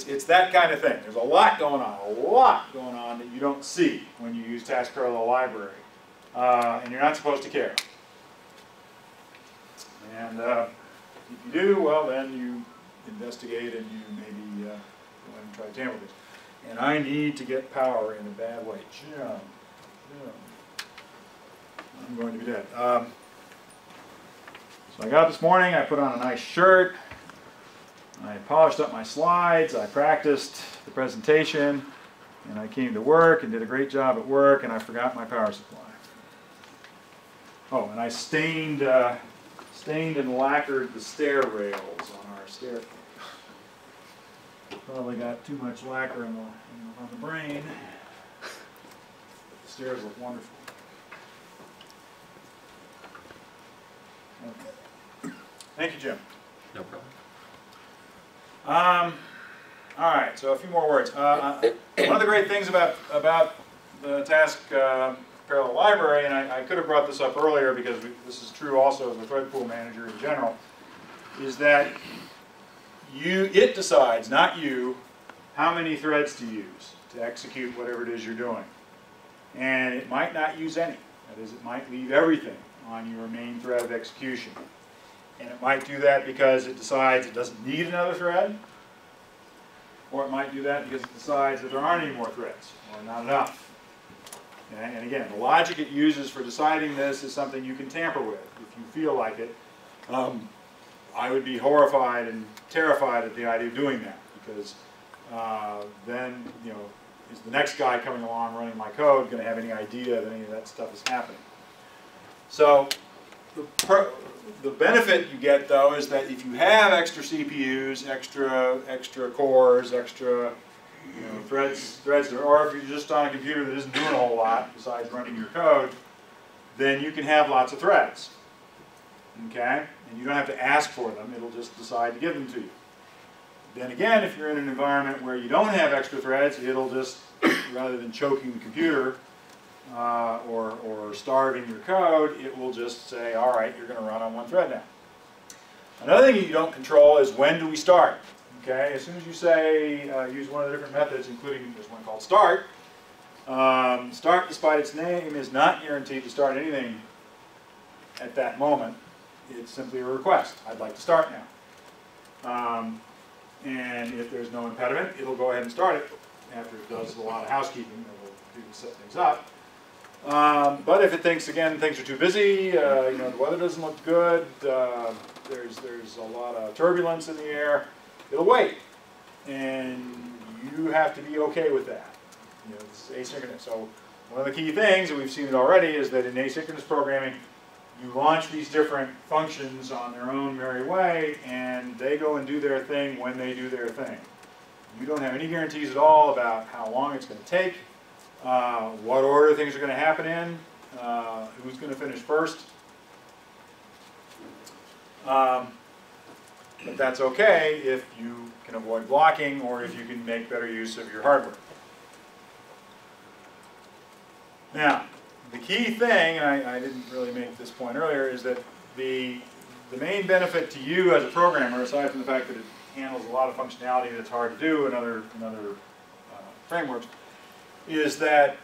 it's that kind of thing. There's a lot going on that you don't see when you use task parallel library, and you're not supposed to care. And if you do, well, then you investigate and you maybe go ahead and try to tamper with it. And I need to get power in a bad way. Jim. I'm going to be dead. So I got up this morning, I put on a nice shirt, I polished up my slides, I practiced the presentation, and I came to work and did a great job at work, and I forgot my power supply. Oh, and I stained and lacquered the stair rails on our staircase. Probably got too much lacquer on the brain. The stairs look wonderful. Okay. Thank you, Jim. No problem. All right, so a few more words. One of the great things about the task parallel library, and I could have brought this up earlier because this is true also as a thread pool manager in general, is that it decides, not you, how many threads to use to execute whatever it is you're doing. And it might not use any. That is, it might leave everything on your main thread of execution. And it might do that because it decides it doesn't need another thread, or it might do that because it decides that there aren't any more threads, or not enough. Okay? And again, the logic it uses for deciding this is something you can tamper with if you feel like it. I would be horrified and terrified at the idea of doing that, because then, you know, is the next guy coming along running my code going to have any idea that any of that stuff is happening? So the benefit you get, though, is that if you have extra CPUs, extra cores, extra threads, or if you're just on a computer that isn't doing a whole lot besides running your code, then you can have lots of threads. Okay? And you don't have to ask for them. It'll just decide to give them to you. Then again, if you're in an environment where you don't have extra threads, it'll just, rather than choking the computer or starving your code, it will just say, all right, you're going to run on one thread now. Another thing you don't control is when do we start. Okay? As soon as you say, use one of the different methods, including there's one called start, start, despite its name, is not guaranteed to start anything at that moment. It's simply a request. I'd like to start now. And if there's no impediment, it'll go ahead and start it after it does a lot of housekeeping. It'll set things up. But if it thinks, again, things are too busy, the weather doesn't look good, there's a lot of turbulence in the air, it'll wait. And you have to be okay with that. This is asynchronous. So one of the key things, and we've seen it already, is that in asynchronous programming, you launch these different functions on their own merry way, and they go and do their thing when they do their thing. You don't have any guarantees at all about how long it's going to take, what order things are going to happen in, who's going to finish first. But that's okay if you can avoid blocking or if you can make better use of your hardware. Now, the key thing, and I didn't really make this point earlier, is that the main benefit to you as a programmer, aside from the fact that it handles a lot of functionality that's hard to do in other frameworks, is that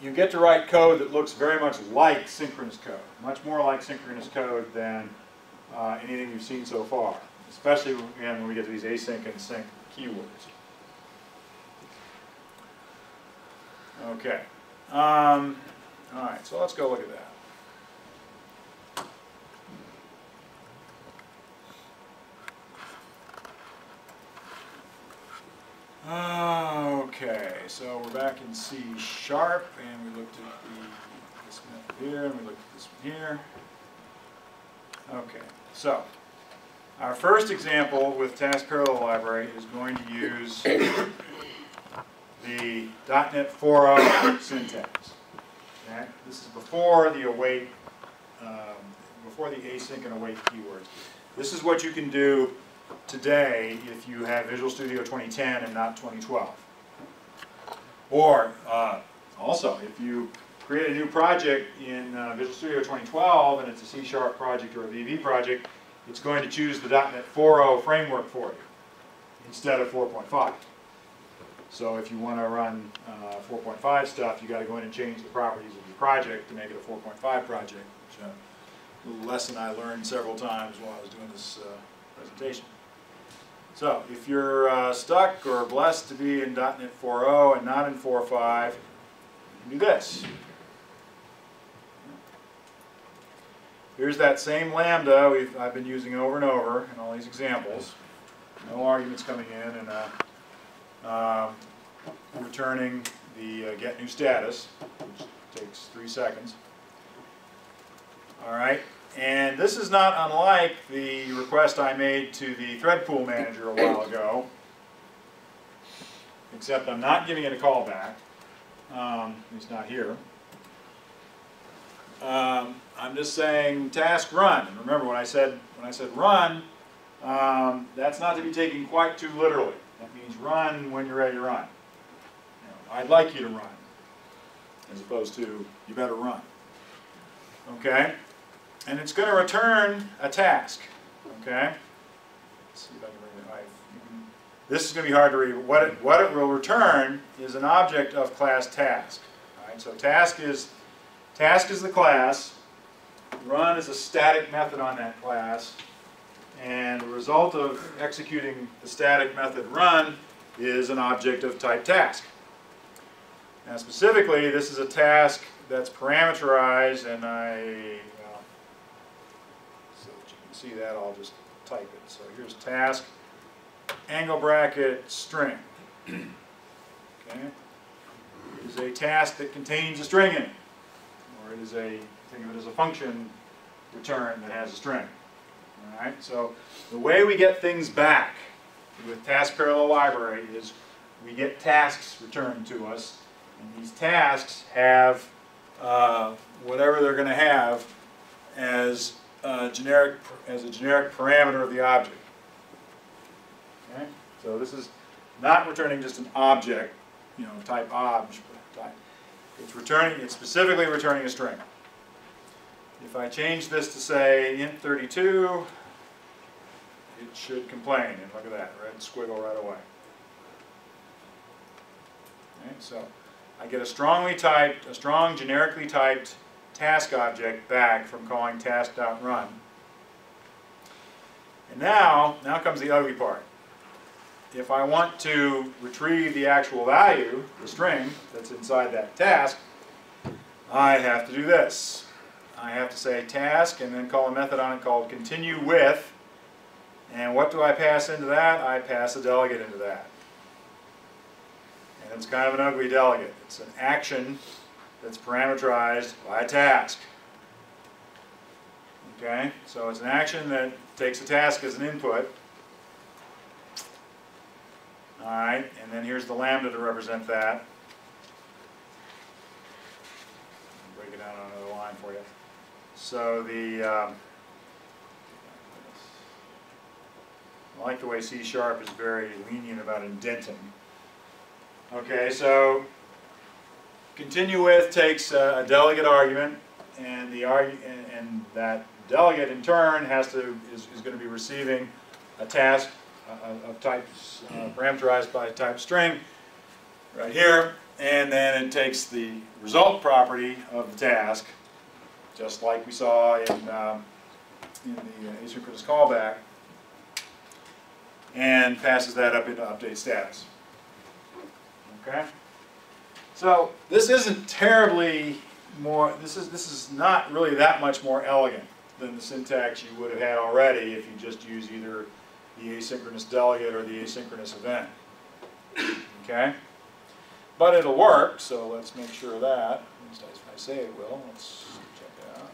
you get to write code that looks very much like synchronous code, much more like synchronous code than anything you've seen so far, especially when we get to these async and sync keywords. Okay. All right, so let's go look at that. Okay, so we're back in C#, and we looked at this method here, and we looked at this one here. Okay, so our first example with task parallel library is going to use the .NET 4.0 syntax. Okay? This is before the await, before the async and await keywords. This is what you can do today if you have Visual Studio 2010 and not 2012. Or also, if you create a new project in Visual Studio 2012 and it's a C# project or a VB project, it's going to choose the .NET 4.0 framework for you instead of 4.5. So if you want to run 4.5 stuff, you got to go in and change the properties of your project to make it a 4.5 project, which a little lesson I learned several times while I was doing this presentation. So if you're stuck or blessed to be in .NET 4.0 and not in 4.5, you can do this. Here's that same lambda I've been using over and over in all these examples. No arguments coming in, and returning the get new status, which takes 3 seconds. All right, and this is not unlike the request I made to the thread pool manager a while ago, except I'm not giving it a callback. At least not here. I'm just saying task run. And remember, when I said run, that's not to be taken quite too literally. That means run when you're ready to run. You know, I'd like you to run, as opposed to you better run. Okay, and it's going to return a task. Okay, let's see if I can bring it. This is going to be hard to read. What it will return is an object of class task. All right, so task is the class. Run is a static method on that class, and the result of executing the static method run is an object of type task. Now specifically, this is a task that's parameterized, and so that you can see that, I'll just type it. So here's task, angle bracket, string. Okay. It is a task that contains a string in it, or it is think of it as a function return that has a string. All right. So the way we get things back with task parallel library is we get tasks returned to us, and these tasks have whatever they're going to have as a generic parameter of the object. Okay. So this is not returning just an object, you know, type obj. It's specifically returning a string. If I change this to say int32, it should complain, and look at that, red squiggle right away. Okay, so I get a strong generically typed task object back from calling task.run. And now comes the ugly part. If I want to retrieve the actual value, the string that's inside that task, I have to do this. I have to say task and then call a method on it called continue with. And what do I pass into that? I pass a delegate into that. And it's kind of an ugly delegate. It's an action that's parameterized by a task. Okay, so it's an action that takes a task as an input. All right, and then here's the lambda to represent that. Break it down on another line for you. So I like the way C# is very lenient about indenting. Okay, so continue with takes a delegate argument, and that delegate in turn is going to be receiving a task of type parameterized by type string right here, and then it takes the result property of the task, just like we saw in the asynchronous callback, and passes that up into update status. Okay, so this isn't terribly more. This is not really that much more elegant than the syntax you would have had already if you just use either the asynchronous delegate or the asynchronous event. Okay, but it'll work. So let's make sure of that. At least I say it will. Let's check it out.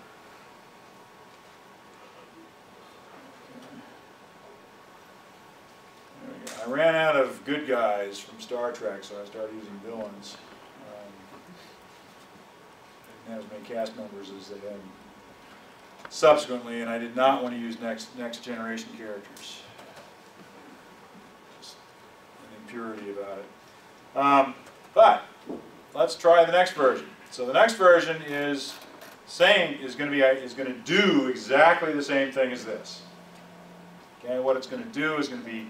There we go. I ran out of good guys from Star Trek, so I started using villains. Didn't have as many cast members as they had subsequently, and I did not want to use next generation characters. Just an impurity about it. But let's try the next version. So the next version is going to do exactly the same thing as this. Okay, what it's going to do is going to be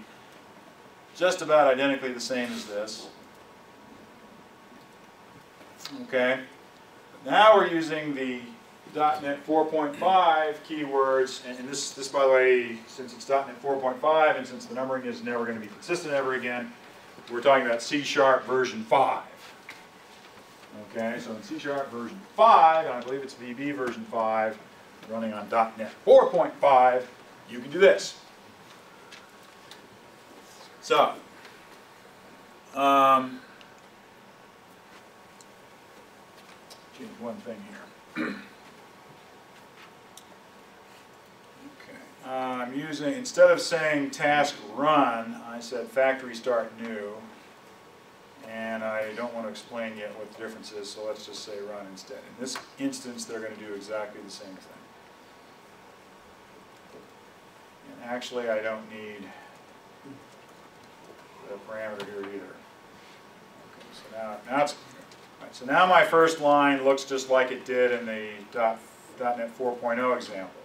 just about identically the same as this. Okay. Now we're using the .NET 4.5 keywords, and this, by the way, since it's .NET 4.5 and since the numbering is never going to be consistent ever again, we're talking about C# version 5. Okay, so in C# version 5, and I believe it's VB version 5, running on .NET 4.5, you can do this. So, change one thing here. Okay, I'm using, instead of saying task run, I said factory start new. And I don't want to explain yet what the difference is, so let's just say run instead. In this instance, they're going to do exactly the same thing. And actually, I don't need the parameter here either. Okay, so now it's right, so now my first line looks just like it did in the .NET 4.0 example.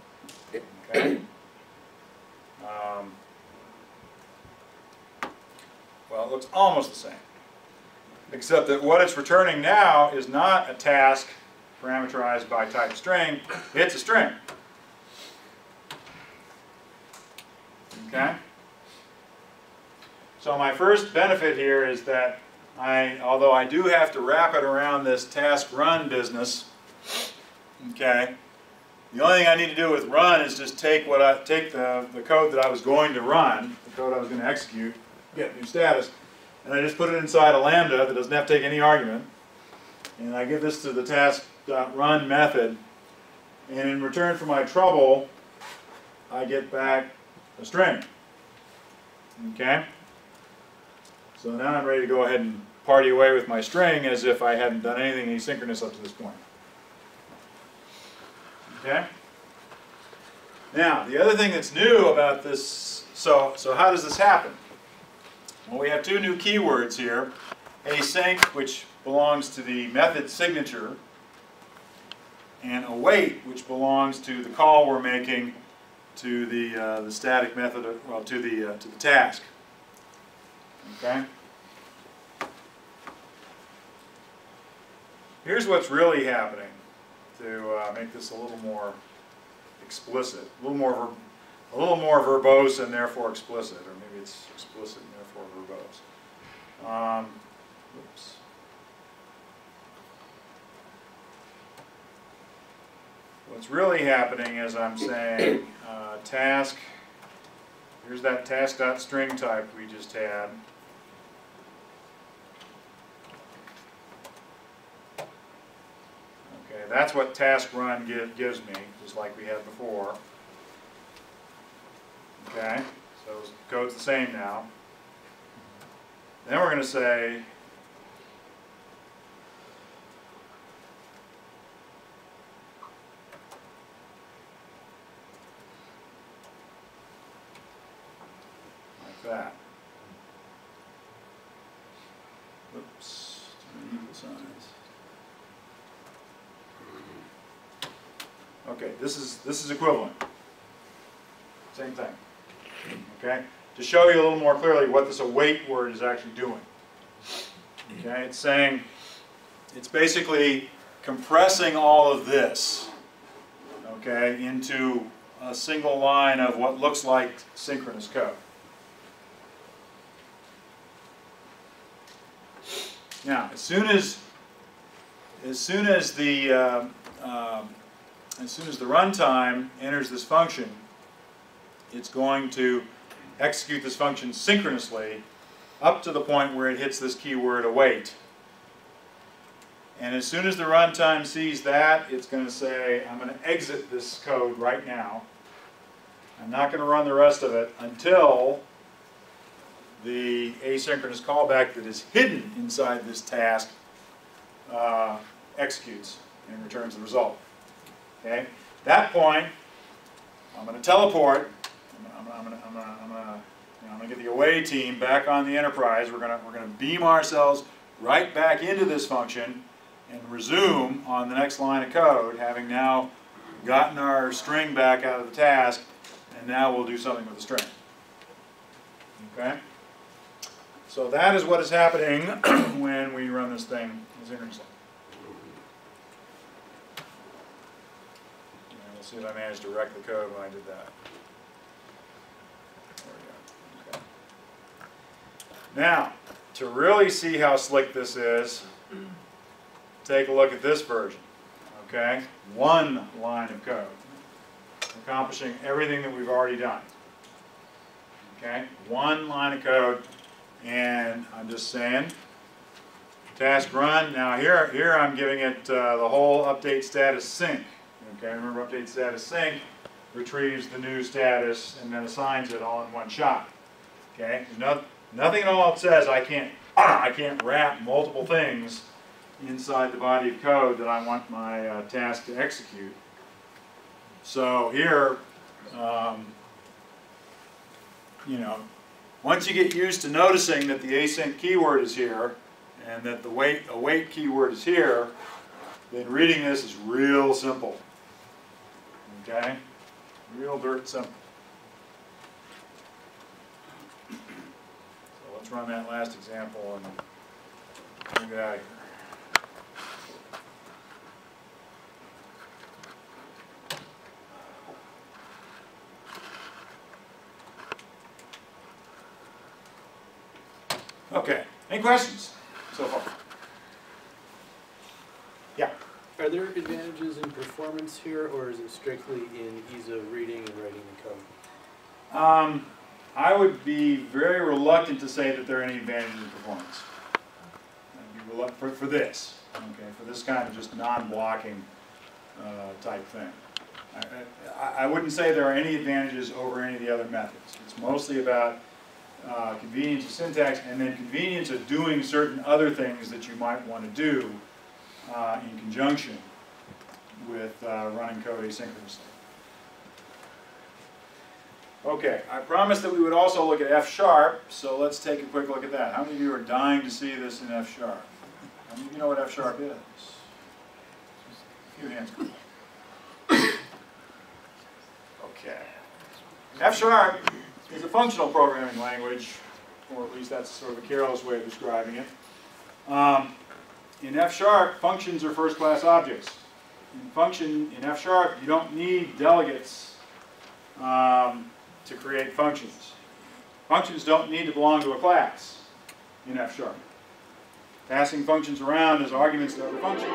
Okay. Well, it looks almost the same. Except that what it's returning now is not a task parameterized by type string, it's a string. Okay? So my first benefit here is that although I do have to wrap it around this task run business, okay, the only thing I need to do with run is just take the code that I was going to run, the code I was going to execute, get new status, and I just put it inside a lambda that doesn't have to take any argument. And I give this to the task.run method. And in return for my trouble, I get back a string. Okay? So now I'm ready to go ahead and party away with my string as if I hadn't done anything asynchronous up to this point. Okay? Now, the other thing that's new about this, so how does this happen? Well, we have two new keywords here, async, which belongs to the method signature, and await, which belongs to the call we're making to the static method, well, to the task. Okay. Here's what's really happening to make this a little more explicit, a little more verbose and therefore explicit, or maybe it's explicit and therefore verbose. Oops. What's really happening is I'm saying task, here's that task.string type we just had. Okay, that's what task run gives me, just like we had before. Okay, so the code's the same now. Then we're going to say like that. Oops, too many equal signs. Okay, this is equivalent. Same thing. Okay, to show you a little more clearly what this await word is actually doing. Okay, it's saying, it's basically compressing all of this, okay, into a single line of what looks like synchronous code. Now, as soon as the runtime enters this function, it's going to execute this function synchronously up to the point where it hits this keyword await. And as soon as the runtime sees that, it's going to say, I'm going to exit this code right now. I'm not going to run the rest of it until the asynchronous callback that is hidden inside this task executes and returns the result. Okay? At that point, I'm going to teleport. I'm going to get the away team back on the enterprise. We're going to beam ourselves right back into this function and resume on the next line of code, having now gotten our string back out of the task, and now we'll do something with the string. Okay? So that is what is happening when we run this thing asynchronously. We'll see if I managed to wreck the code when I did that. There we go. Okay. Now, to really see how slick this is, take a look at this version. Okay? One line of code, accomplishing everything that we've already done. Okay? One line of code, and I'm just saying, task run. Now here I'm giving it the whole update status sync. Okay, remember update status sync retrieves the new status and then assigns it all in one shot. Okay, nothing at all says I can't wrap multiple things inside the body of code that I want my task to execute. So here, you know, once you get used to noticing that the async keyword is here and that the await keyword is here, then reading this is real simple. Okay? Real dirt simple. So let's run that last example and get out of here. Okay, any questions so far? Yeah. Are there advantages in performance here, or is it strictly in ease of reading and writing the code? I would be very reluctant to say that there are any advantages in performance. I'd be reluctant for this, okay, for this kind of just non-blocking type thing. I wouldn't say there are any advantages over any of the other methods. It's mostly about convenience of syntax and then convenience of doing certain other things that you might want to do in conjunction with running code asynchronously. Okay, I promised that we would also look at F#, so let's take a quick look at that. How many of you are dying to see this in F#? How many of you know what F# is? A few hands. Okay. F# is a functional programming language, or at least that's sort of a careless way of describing it. In F#, functions are first-class objects. In F#, you don't need delegates to create functions. Functions don't need to belong to a class in F#. Passing functions around as arguments to other functions